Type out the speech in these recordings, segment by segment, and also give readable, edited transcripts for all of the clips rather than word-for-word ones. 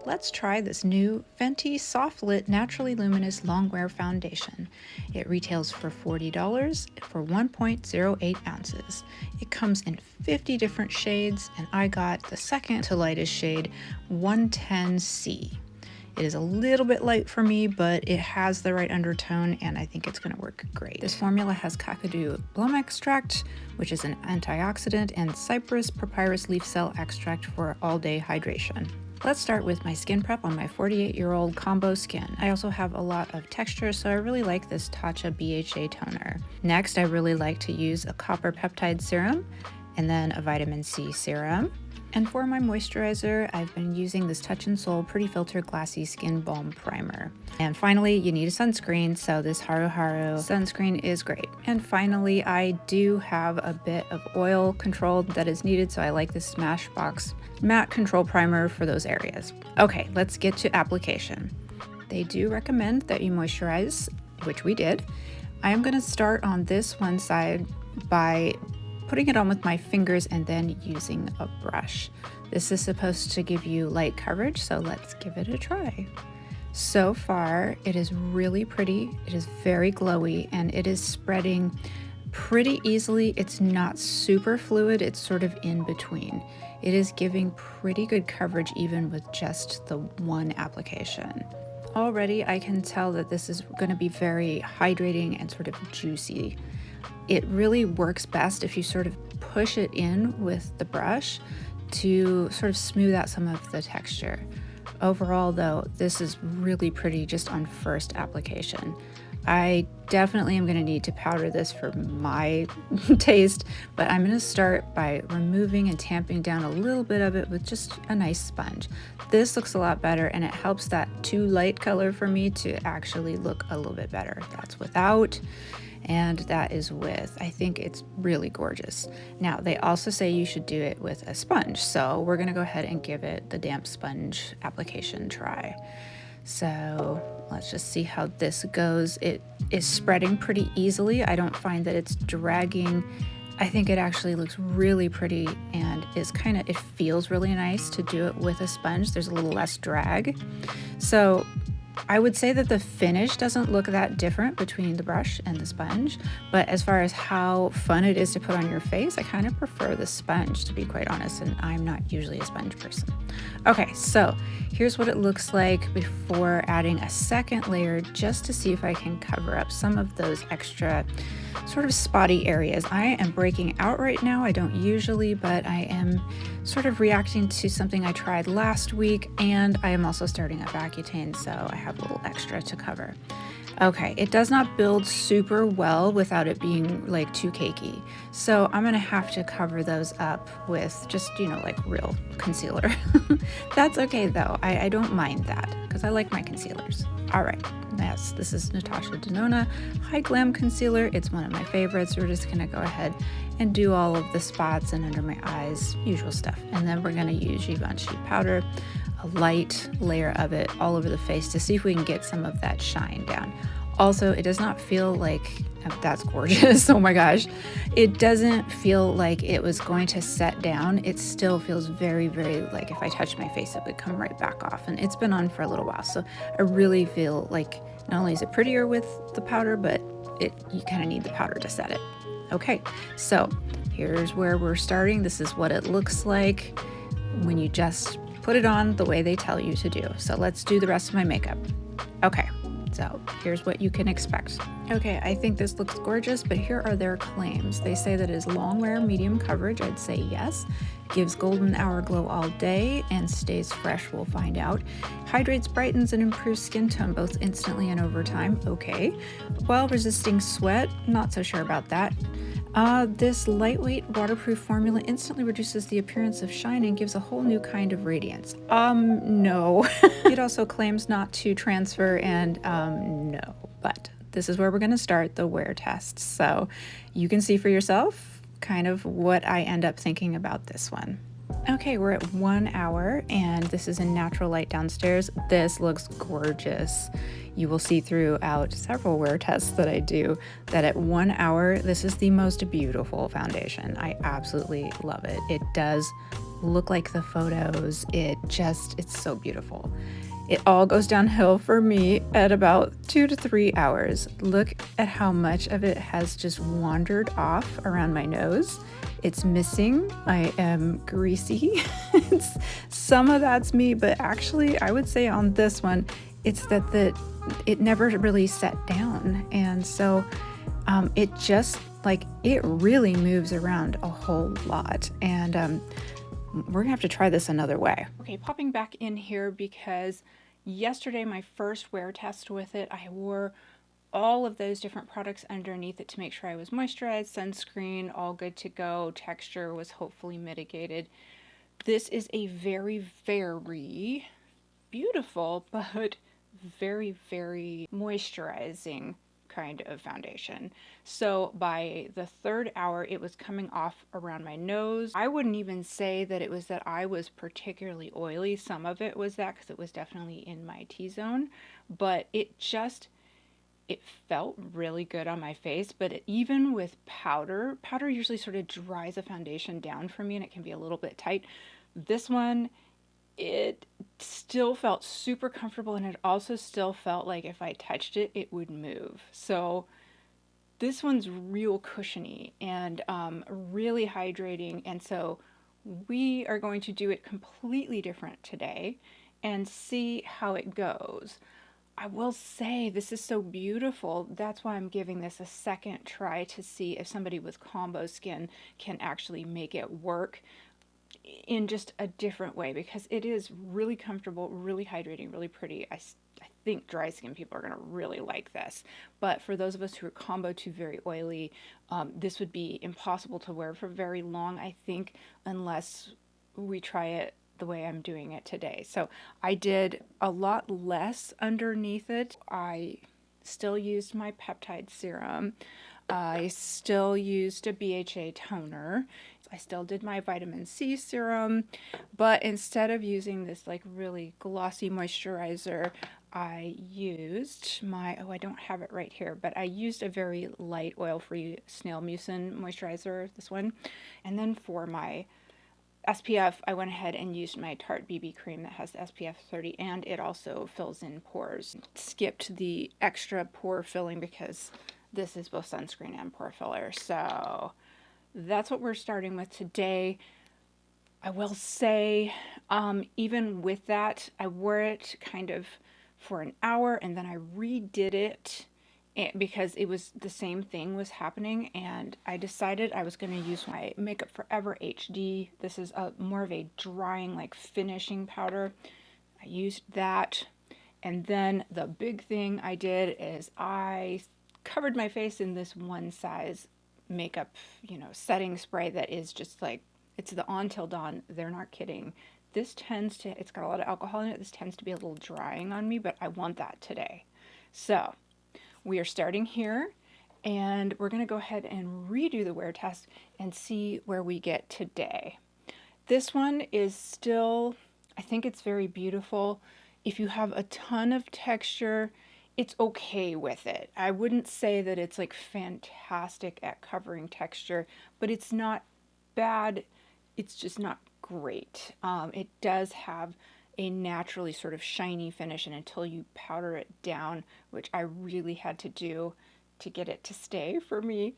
let's try this new Fenty Soft Lit Naturally Luminous Longwear Foundation. It retails for $40 for 1.08 ounces. It comes in 50 different shades, and I got the second to lightest shade, 110C. It is a little bit light for me, but it has the right undertone, and I think it's going to work great. This formula has kakadu plum extract, which is an antioxidant, and cypress papyrus leaf cell extract for all-day hydration. Let's start with my skin prep on my 48-year-old combo skin. I also have a lot of texture, so I really like this Tatcha BHA toner. Next, I really like to use a copper peptide serum and then a vitamin C serum. And for my moisturizer, I've been using this Touch in Sol Pretty Filter Glassy Skin Balm Primer. And finally, you need a sunscreen, so this Haru Haru sunscreen is great. And finally, I do have a bit of oil control that is needed, so I like this Smashbox Matte Control Primer for those areas. Okay, let's get to application. They do recommend that you moisturize, which we did. I am going to start on this one side by putting it on with my fingers and then using a brush. This is supposed to give you light coverage, so let's give it a try. So far, it is really pretty. It is very glowy, and it is spreading pretty easily. It's not super fluid, it's sort of in between. It is giving pretty good coverage even with just the one application. Already, I can tell that this is going to be very hydrating and sort of juicy. It really works best if you sort of push it in with the brush to sort of smooth out some of the texture. Overall though, this is really pretty just on first application. I definitely am going to need to powder this for my taste, but I'm going to start by removing and tamping down a little bit of it with just a nice sponge. This looks a lot better, and it helps that too light color for me to actually look a little bit better. That's without, and that is with. I think it's really gorgeous. Now, they also say you should do it with a sponge, so we're going to go ahead and give it the damp sponge application try. So let's just see how this goes. It is spreading pretty easily. I don't find that it's dragging. I think it actually looks really pretty and is it feels really nice to do it with a sponge. There's a little less drag. So I would say that the finish doesn't look that different between the brush and the sponge, but as far as how fun it is to put on your face, I kind of prefer the sponge, to be quite honest, and I'm not usually a sponge person. Okay, so here's what it looks like before adding a second layer, just to see if I can cover up some of those extra sort of spotty areas. I am breaking out right now. I don't usually, but I am sort of reacting to something I tried last week, and I am also starting a Accutane, so I have a little extra to cover. Okay, it does not build super well without it being like too cakey. So I'm gonna have to cover those up with just, like real concealer. That's okay though, I don't mind that because I like my concealers. All right, yes, this is Natasha Denona High Glam Concealer. It's one of my favorites. We're just gonna go ahead and do all of the spots and under my eyes, usual stuff. And then we're gonna use Givenchy powder, a light layer of it all over the face to see if we can get some of that shine down. Also, it does not feel like, that's gorgeous, oh my gosh. It doesn't feel like it was going to set down. It still feels very, very like if I touch my face, it would come right back off. And it's been on for a little while, so I really feel like not only is it prettier with the powder, but you kind of need the powder to set it. Okay, so here's where we're starting. This is what it looks like when you just put it on the way they tell you to do. So let's do the rest of my makeup. Okay, so here's what you can expect. Okay, I think this looks gorgeous, but here are their claims. They say that it is long wear, medium coverage. I'd say yes. Gives golden hour glow all day and stays fresh, we'll find out. Hydrates, brightens, and improves skin tone both instantly and over time. Okay. While resisting sweat, not so sure about that. This lightweight waterproof formula instantly reduces the appearance of shine and gives a whole new kind of radiance. No. It also claims not to transfer, and no. But this is where we're going to start the wear test. So you can see for yourself kind of what I end up thinking about this one. Okay, we're at 1 hour, and this is in natural light downstairs. This looks gorgeous. You will see throughout several wear tests that I do that at 1 hour, this is the most beautiful foundation. I absolutely love it. It does look like the photos. It's so beautiful. It all goes downhill for me at about 2 to 3 hours. Look at how much of it has just wandered off around my nose. It's missing. I am greasy. Some of that's me, but actually I would say on this one, it's that it never really set down. And so it just it really moves around a whole lot. And we're gonna have to try this another way. Okay, popping back in here because yesterday my first wear test with it, I wore all of those different products underneath it to make sure I was moisturized, sunscreen, all good to go, texture was hopefully mitigated. This is a very, very beautiful, but very, very moisturizing kind of foundation. So by the third hour, it was coming off around my nose. I wouldn't even say that it was that I was particularly oily. Some of it was that because it was definitely in my T-zone, but it felt really good on my face. But even with powder usually sort of dries a foundation down for me and it can be a little bit tight. This one, it still felt super comfortable, and it also still felt like if I touched it, it would move. So this one's real cushiony and really hydrating. And so we are going to do it completely different today and see how it goes. I will say this is so beautiful. That's why I'm giving this a second try to see if somebody with combo skin can actually make it work in just a different way, because it is really comfortable, really hydrating, really pretty. I think dry skin people are going to really like this. But for those of us who are combo to very oily, this would be impossible to wear for very long, I think, unless we try it the way I'm doing it today. So I did a lot less underneath it. I still used my peptide serum. I still used a BHA toner. I still did my vitamin C serum, but instead of using this really glossy moisturizer, I used I don't have it right here, but I used a very light oil-free snail mucin moisturizer, this one. And then for my SPF, I went ahead and used my Tarte BB cream that has SPF 30, and it also fills in pores. Skipped the extra pore filling because this is both sunscreen and pore filler. So that's what we're starting with today. I will say, even with that, I wore it kind of for an hour and then I redid it because it was the same thing was happening, and I decided I was going to use my Makeup Forever HD. This is more of a drying, finishing powder. I used that, and then the big thing I did is I covered my face in this one size makeup, setting spray that is just it's the On Till Dawn. They're not kidding. This it's got a lot of alcohol in it. This tends to be a little drying on me, but I want that today. So we are starting here, and we're going to go ahead and redo the wear test and see where we get today. This one is still, I think it's very beautiful. If you have a ton of texture, it's okay with it. I wouldn't say that it's fantastic at covering texture, but it's not bad. It's just not great. It does have a naturally sort of shiny finish, and until you powder it down, which I really had to do to get it to stay for me,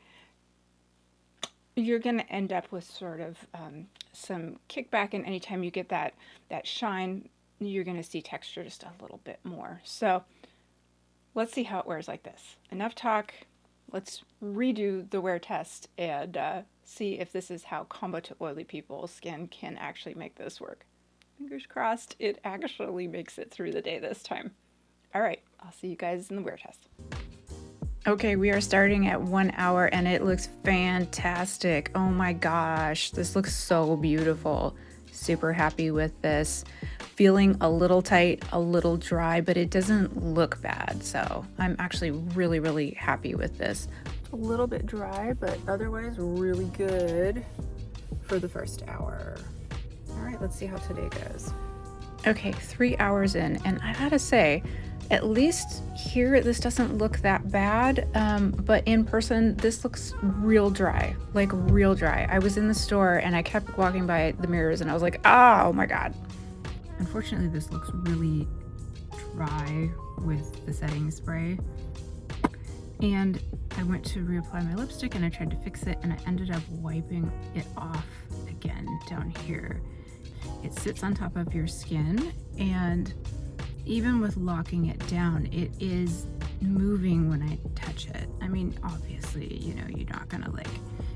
you're going to end up with sort of some kickback, and anytime you get that shine, you're going to see texture just a little bit more. So let's see how it wears like this. Enough talk. Let's redo the wear test and see if this is how combo to oily people's skin can actually make this work. Fingers crossed it actually makes it through the day this time. All right, I'll see you guys in the wear test. Okay, we are starting at 1 hour and it looks fantastic. Oh my gosh, this looks so beautiful. Super happy with this. Feeling a little tight, a little dry, but it doesn't look bad. So I'm actually really, really happy with this. It's a little bit dry, but otherwise really good for the first hour. All right, let's see how today goes. Okay, 3 hours in, and I gotta say, At least here, this doesn't look that bad, but in person, this looks real dry, like real dry. I was in the store and I kept walking by the mirrors and I was like, oh my God. Unfortunately, this looks really dry with the setting spray. And I went to reapply my lipstick and I tried to fix it and I ended up wiping it off again down here. It sits on top of your skin, and even with locking it down, it is moving when I touch it. I mean, obviously, you know, you're not gonna like,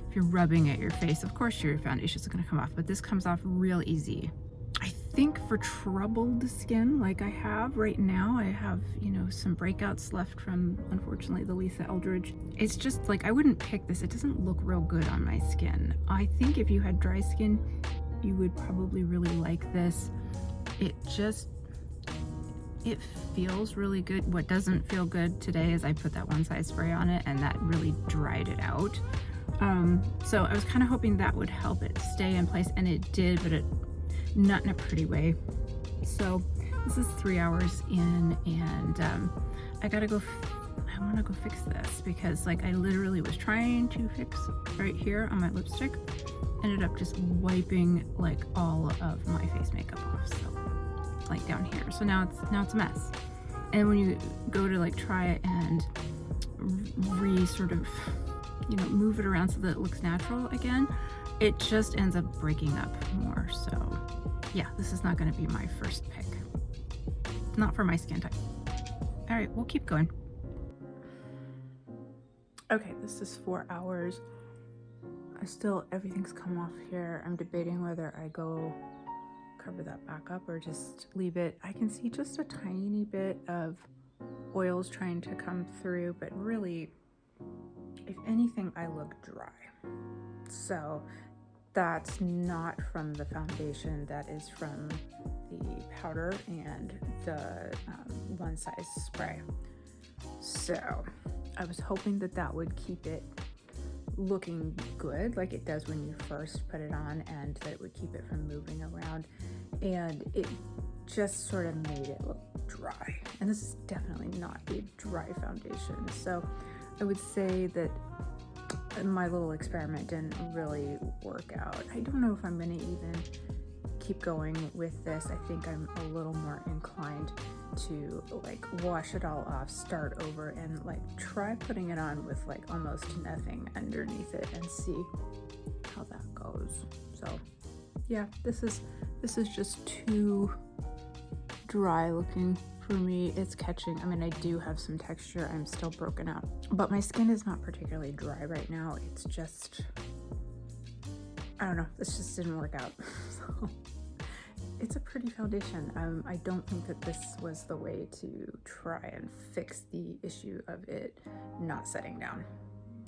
if you're rubbing at your face, of course your foundation's gonna come off, but this comes off real easy. I think for troubled skin like I have right now, I have, you know, some breakouts left from, unfortunately, the Lisa Eldridge. It's just like, I wouldn't pick this. It doesn't look real good on my skin. I think if you had dry skin, you would probably really like this. It feels really good. What doesn't feel good today is I put that one size spray on it and that really dried it out. So I was kind of hoping that would help it stay in place, and it did, but not in a pretty way. So this is 3 hours in, and I want to go fix this because like I literally was trying to fix right here on my lipstick, ended up just wiping like all of my face makeup off, so like down here. So now it's a mess. And when you go to like try it and sort of, you know, move it around so that it looks natural again, it just ends up breaking up more. So yeah, this is not going to be my first pick. Not for my skin type. All right, we'll keep going. Okay, this is 4 hours. Everything's come off here. I'm debating whether I go cover that back up or just leave it. I can see just a tiny bit of oils trying to come through, but really, if anything, I look dry. So that's not from the foundation, that is from the powder and the one size spray. So I was hoping that would keep it looking good like it does when you first put it on, and that it would keep it from moving around, and it just sort of made it look dry, and this is definitely not a dry foundation. So I would say that my little experiment didn't really work out. I don't know if I'm gonna even keep going with this. I think I'm a little more inclined to like wash it all off, start over, and like try putting it on with like almost nothing underneath it and see how that goes. So yeah, this is just too dry looking for me. It's catching. I mean, I do have some texture. I'm still broken out, but my skin is not particularly dry right now. It's just, I don't know, this just didn't work out. So it's a pretty foundation. I don't think that this was the way to try and fix the issue of it not setting down.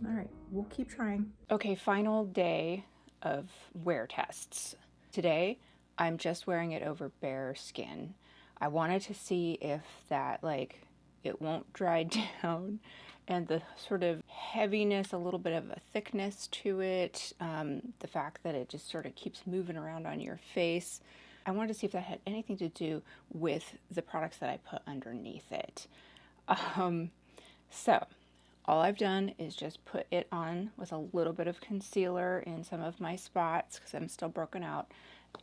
All right, we'll keep trying. Okay, final day of wear tests. Today, I'm just wearing it over bare skin. I wanted to see if that, like, it won't dry down, and the sort of heaviness, a little bit of a thickness to it, the fact that it just sort of keeps moving around on your face. I wanted to see if that had anything to do with the products that I put underneath it. So all I've done is just put it on with a little bit of concealer in some of my spots because I'm still broken out.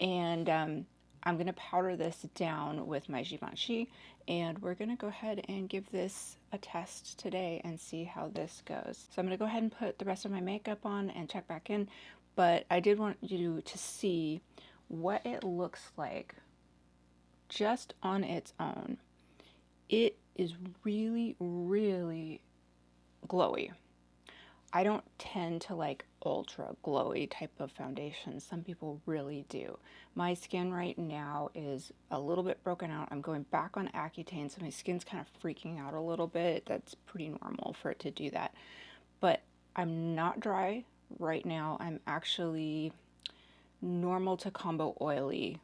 And I'm going to powder this down with my Givenchy, and we're going to go ahead and give this a test today and see how this goes. So I'm going to go ahead and put the rest of my makeup on and check back in, but I did want you to see what it looks like just on its own. It is really, really glowy. I don't tend to like ultra glowy type of foundation. Some people really do. My skin right now is a little bit broken out. I'm going back on Accutane, so my skin's kind of freaking out a little bit. That's pretty normal for it to do that. But I'm not dry right now. I'm actually normal to combo oily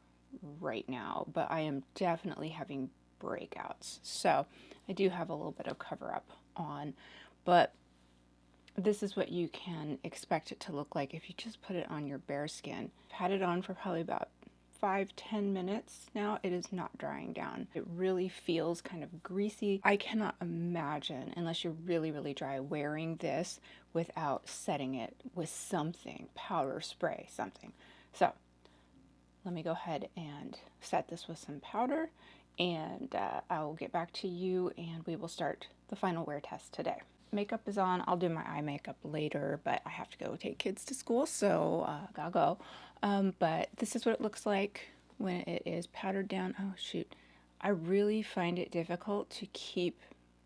right now, but I am definitely having breakouts. So I do have a little bit of cover up on, but this is what you can expect it to look like if you just put it on your bare skin. I've had it on for probably about 5-10 minutes now, it is not drying down. It really feels kind of greasy. I cannot imagine, unless you're really, really dry, wearing this without setting it with something, powder, spray, something. So let me go ahead and set this with some powder, and I will get back to you and we will start the final wear test today. Makeup is on. I'll do my eye makeup later, but I have to go take kids to school, so gotta go. But this is what it looks like when it is powdered down. Oh shoot, I really find it difficult to keep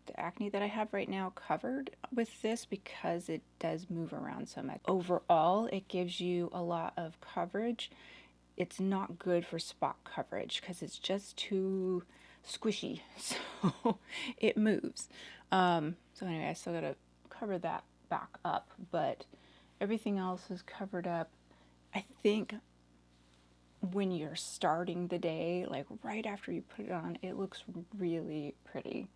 the acne that I have right now covered with this because it does move around so much. Overall, it gives you a lot of coverage. It's not good for spot coverage because it's just too squishy, so it moves. So anyway, I still gotta cover that back up, but everything else is covered up. I think when you're starting the day, like right after you put it on, it looks really pretty.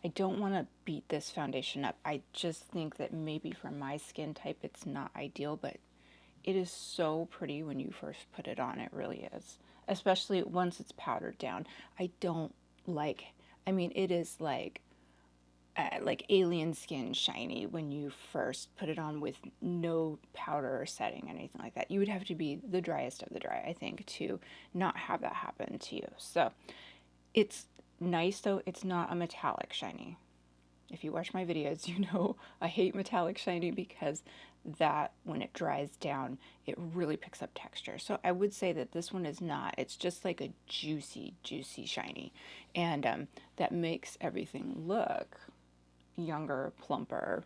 I don't want to beat this foundation up. I just think that maybe for my skin type, it's not ideal, but it is so pretty when you first put it on. It really is, especially once it's powdered down. I don't like, I mean, it is like alien skin shiny when you first put it on with no powder or setting, anything like that. You would have to be the driest of the dry, I think, to not have that happen to you. So it's nice, though. It's not a metallic shiny. If you watch my videos, you know I hate metallic shiny because that, when it dries down, it really picks up texture. So I would say that this one is not. It's just like a juicy, juicy shiny. And that makes everything look younger, plumper,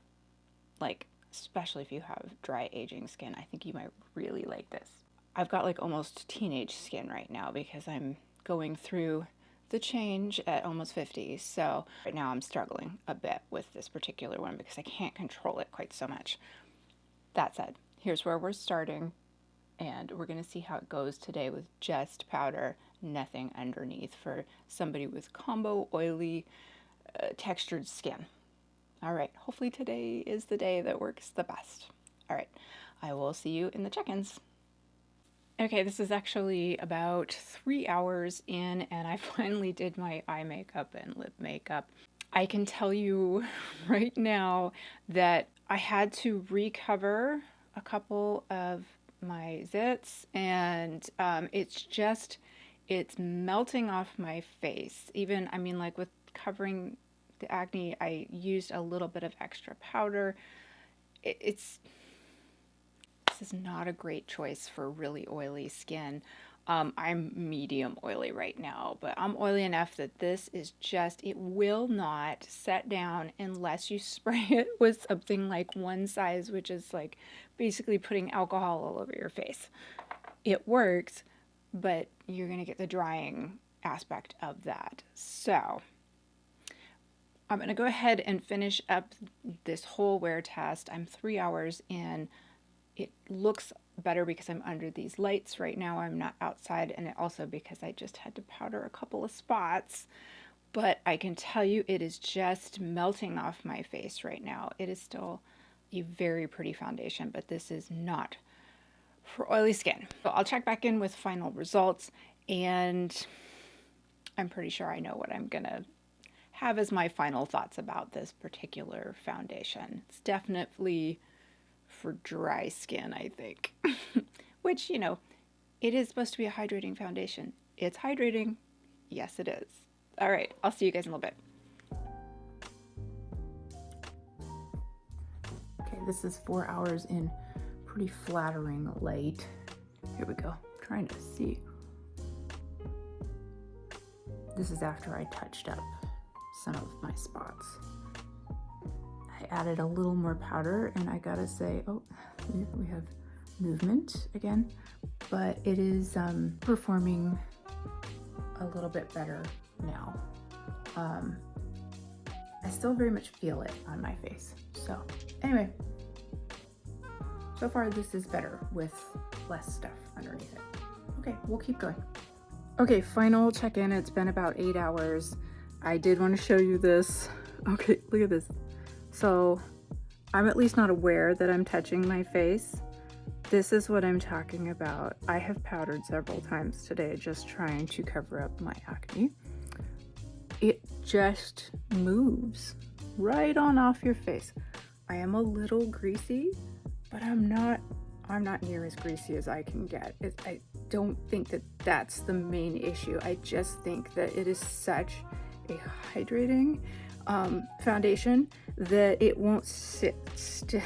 like especially if you have dry aging skin. I think you might really like this. I've got like almost teenage skin right now because I'm going through the change at almost 50. So right now I'm struggling a bit with this particular one because I can't control it quite so much. That said, here's where we're starting, and we're going to see how it goes today with just powder, nothing underneath, for somebody with combo oily textured skin. All right, hopefully today is the day that works the best. All right, I will see you in the check-ins. Okay, this is actually about 3 hours in, and I finally did my eye makeup and lip makeup. I can tell you right now that I had to recover a couple of my zits, and it's melting off my face. Even, I mean, like with covering the acne, I used a little bit of extra powder. This is not a great choice for really oily skin. I'm medium oily right now, but I'm oily enough that this is just, it will not set down unless you spray it with something like One Size, which is like basically putting alcohol all over your face. It works, but you're gonna get the drying aspect of that. So I'm gonna go ahead and finish up this whole wear test. I'm 3 hours in. It looks better because I'm under these lights right now. I'm not outside, and also because I just had to powder a couple of spots. But I can tell you it is just melting off my face right now. It is still a very pretty foundation, but this is not for oily skin. So I'll check back in with final results, and I'm pretty sure I know what I'm gonna have as my final thoughts about this particular foundation. It's definitely for dry skin, I think. Which, you know, it is supposed to be a hydrating foundation. It's hydrating. Yes, it is. All right, I'll see you guys in a little bit. Okay, this is 4 hours in pretty flattering light. Here we go. I'm trying to see. This is after I touched up some of my spots. I added a little more powder, and I gotta say, oh, we have movement again, but it is performing a little bit better now. I still very much feel it on my face. So anyway, so far this is better with less stuff underneath it. Okay, we'll keep going. Okay, final check-in. It's been about 8 hours. I did want to show you this. Okay, look at this. So I'm at least not aware that I'm touching my face, This is what I'm talking about. I have powdered several times today just trying to cover up my acne. It just moves right on off your face. I am a little greasy, but I'm not near as greasy as I can get. I don't think that that's the main issue. I just think that it is such a hydrating foundation that it won't sit still.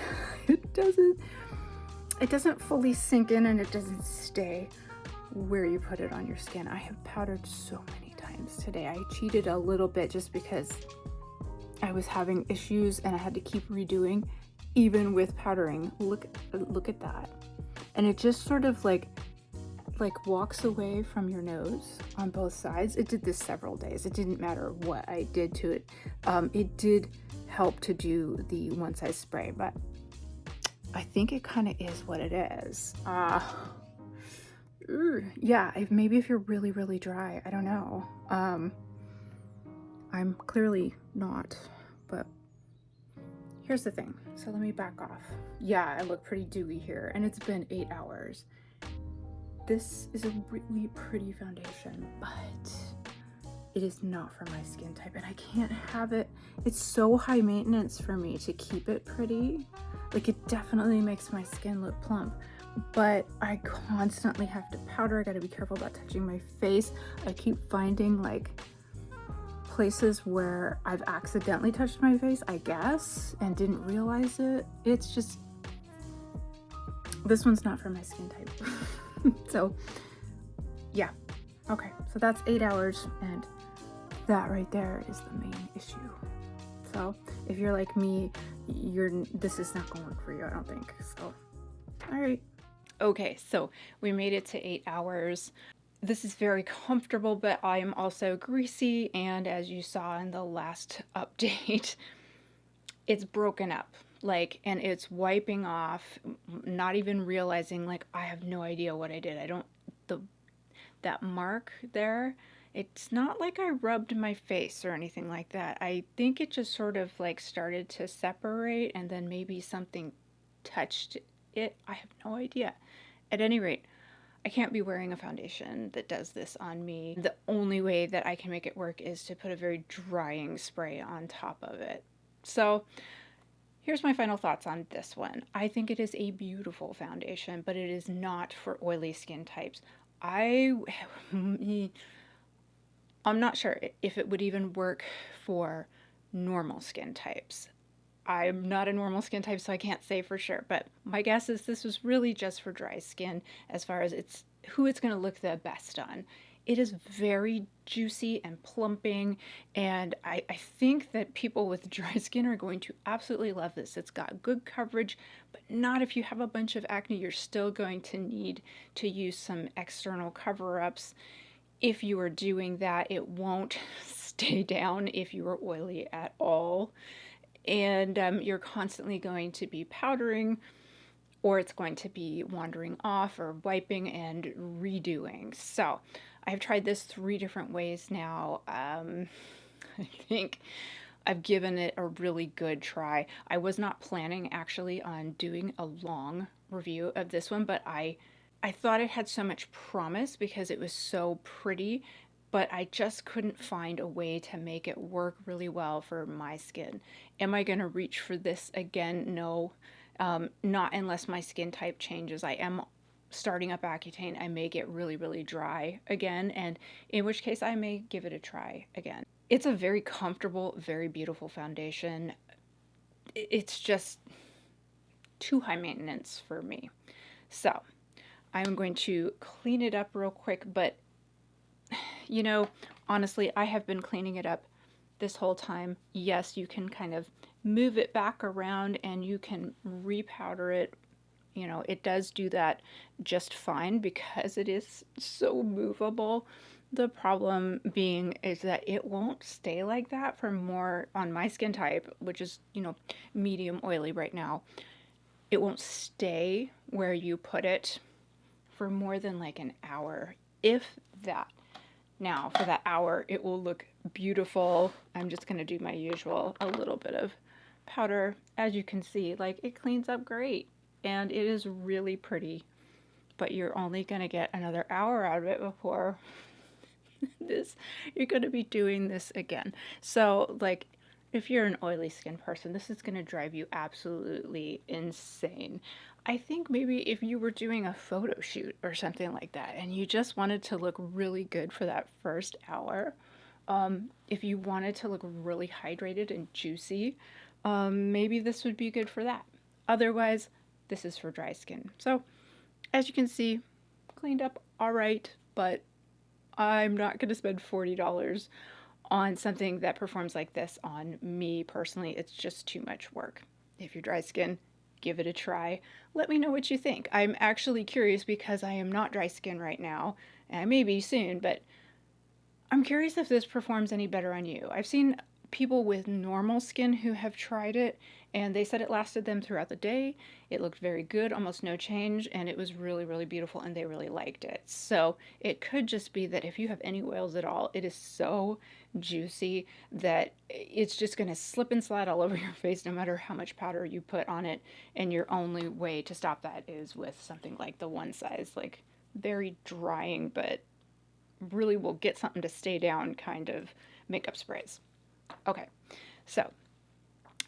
It doesn't fully sink in, and it doesn't stay where you put it on your skin. I have powdered so many times today. I cheated a little bit just because I was having issues and I had to keep redoing even with powdering. Look at that. And it just sort of like walks away from your nose on both sides. It did this several days. It didn't matter what I did to it. It did help to do the one size spray, but I think it kind of is what it is. Yeah, maybe if you're really, really dry, I don't know. I'm clearly not, but here's the thing. So let me back off. Yeah, I look pretty dewy here, and it's been 8 hours. This is a really pretty foundation, but it is not for my skin type, and I can't have it. It's so high maintenance for me to keep it pretty. Like, it definitely makes my skin look plump, but I constantly have to powder. I gotta be careful about touching my face. I keep finding like places where I've accidentally touched my face, I guess, and didn't realize it. It's just, this one's not for my skin type. So yeah, okay, so that's 8 hours, and that right there is the main issue. So if you're like me, this is not gonna work for you, I don't think. So all right. Okay, so we made it to 8 hours. This is very comfortable, but I am also greasy, and as you saw in the last update, it's broken up, like, and it's wiping off, not even realizing, like, I have no idea what I did. That mark there, it's not like I rubbed my face or anything like that. I think it just sort of like started to separate, and then maybe something touched it. I have no idea. At any rate, I can't be wearing a foundation that does this on me. The only way that I can make it work is to put a very drying spray on top of it. So here's my final thoughts on this one. I think it is a beautiful foundation, but it is not for oily skin types. I'm not sure if it would even work for normal skin types. I'm not a normal skin type, so I can't say for sure, but my guess is this was really just for dry skin as far as who it's going to look the best on. It is very juicy and plumping, and I think that people with dry skin are going to absolutely love this. It's got good coverage, but not if you have a bunch of acne. You're still going to need to use some external cover-ups. If you are doing that, it won't stay down if you are oily at all. And you're constantly going to be powdering, or it's going to be wandering off or wiping and redoing. So I've tried this 3 different ways now. I think I've given it a really good try. I was not planning actually on doing a long review of this one, but I thought it had so much promise because it was so pretty, but I just couldn't find a way to make it work really well for my skin. Am I going to reach for this again? No, not unless my skin type changes. I am starting up Accutane. I may get really, really dry again, and in which case I may give it a try again. It's a very comfortable, very beautiful foundation. It's just too high maintenance for me. So I'm going to clean it up real quick, but you know, honestly, I have been cleaning it up this whole time. Yes, you can kind of move it back around and you can repowder it. You know, it does do that just fine because it is so movable. The problem being is that it won't stay like that for more on my skin type, which is, you know, medium oily right now. It won't stay where you put it for more than like an hour, if that. Now, for that hour, it will look beautiful. I'm just going to do my usual, a little bit of powder. As you can see, like, it cleans up great. and it is really pretty, but you're only going to get another hour out of it before you're going to be doing this again. So like, if you're an oily skin person, this is going to drive you absolutely insane. I think maybe if you were doing a photo shoot or something like that and you just wanted to look really good for that first hour, if you wanted to look really hydrated and juicy, maybe this would be good for that. Otherwise, this is for dry skin. So, as you can see, cleaned up all right, but I'm not going to spend $40 on something that performs like this on me personally. It's just too much work. If you're dry skin, give it a try. Let me know what you think. I'm actually curious because I am not dry skin right now, and I may be soon, but I'm curious if this performs any better on you. I've seen people with normal skin who have tried it, and they said it lasted them throughout the day. It looked very good, almost no change, and it was really, really beautiful, and they really liked it. So it could just be that if you have any oils at all, it is so juicy that it's just going to slip and slide all over your face no matter how much powder you put on it, and your only way to stop that is with something like the One Size, like very drying but really will get something to stay down kind of makeup sprays. Okay, so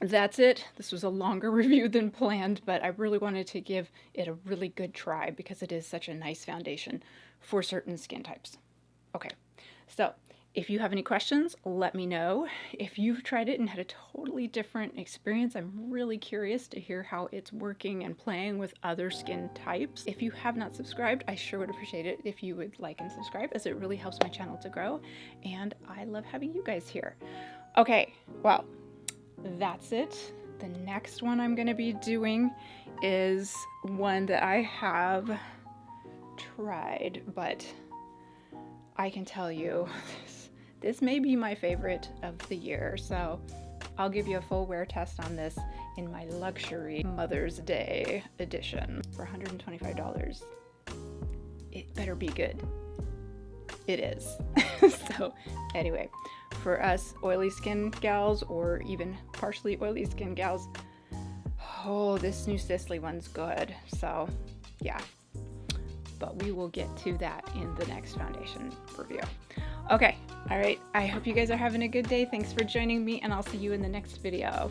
that's it. This was a longer review than planned, but I really wanted to give it a really good try because it is such a nice foundation for certain skin types. Okay, so if you have any questions, let me know. If you've tried it and had a totally different experience, I'm really curious to hear how it's working and playing with other skin types. If you have not subscribed, I sure would appreciate it if you would like and subscribe, as it really helps my channel to grow, and I love having you guys here. Okay, well, that's it. The next one I'm going to be doing is one that I have tried, but I can tell you this may be my favorite of the year, so I'll give you a full wear test on this in my luxury Mother's Day edition for $125. It better be good. It is. So anyway, for us oily skin gals, or even partially oily skin gals, oh, this new Sisley one's good. So yeah, but we will get to that in the next foundation review. Okay, all right, I hope you guys are having a good day. Thanks for joining me, and I'll see you in the next video.